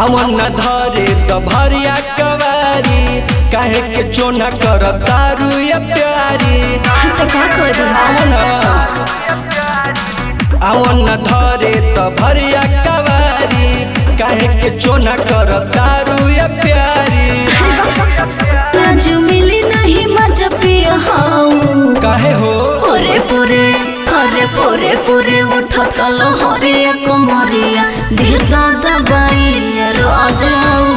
आवन न धरे तो भरिया कवारी काहे के चोना कर तारू या प्यारी आवन न धरे तो भरिया कवारी काहे के चोना कर तारू या प्यारी आज मिली नहीं मजा पिया काहे हो पूरे पूरे पूरे उठा तल हरिया कुमारिया देता दबाई राजाऊ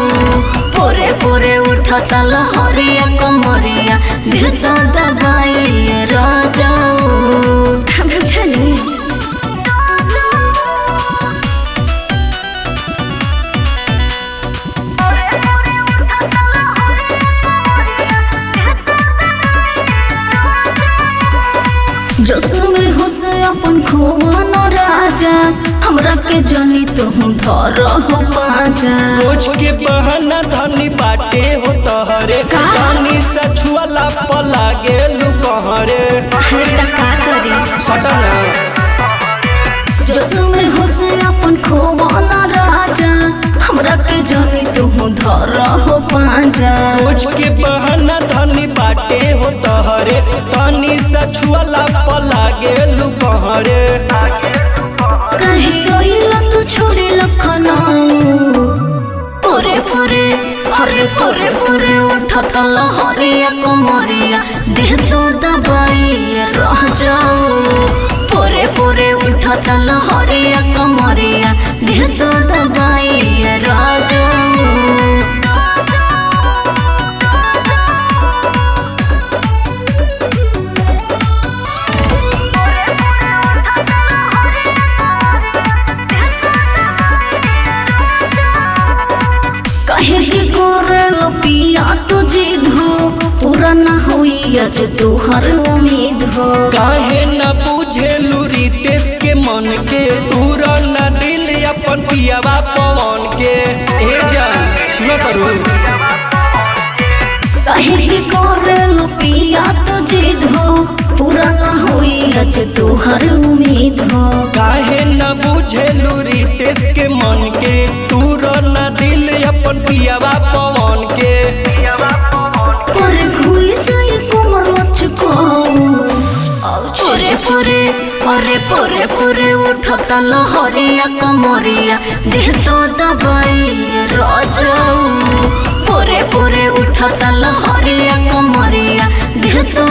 पूरे पूरे उठा तल हरिया कुमारिया देता दबाई राजाऊ बुझनी जोसुमे हुसे अपन खोवन राजा हमरा के जनी तुम धर हो पाजा रोज के बहाना धनी बाटे हो तहरे धनी सछुआला पलागे लु कहरे है त का करी सटना जोसुमे हुसे अपन खोवन राजा हमरा के जनी तुम धर हो पाजा रोज के बहाना धनी बाटे हो तहरे धनी सछुआला पलागे लु कहरे कहीं गइला तू छोरे लखनऊ पूरे पूरे उठतल हरिया कुमारिया देह तो दबाई रह जाओ पूरे उठतल हरिया कुमारिया देह तो दबाई रह जाओ पिया तुझे धो पूरा न हुई आज तुहर उम्मीद हो काहे न बुझे लूरी देश के मन के दूरा न दिल अपन पियावा पवन के ए जान सुनो करू काहे के करलो पिया तुझे धो पूरा न हुई आज तुहर उम्मीद हो काहे न बुझे लूरी देश के मन के दूरा न दिल अपन पियावा पवन के पर खुई जाई कोमर लचको पूरे उठतल हरिया कमरिया देह तो दबाई राजाऊ पूरे उठतल हरिया कमरिया देह तो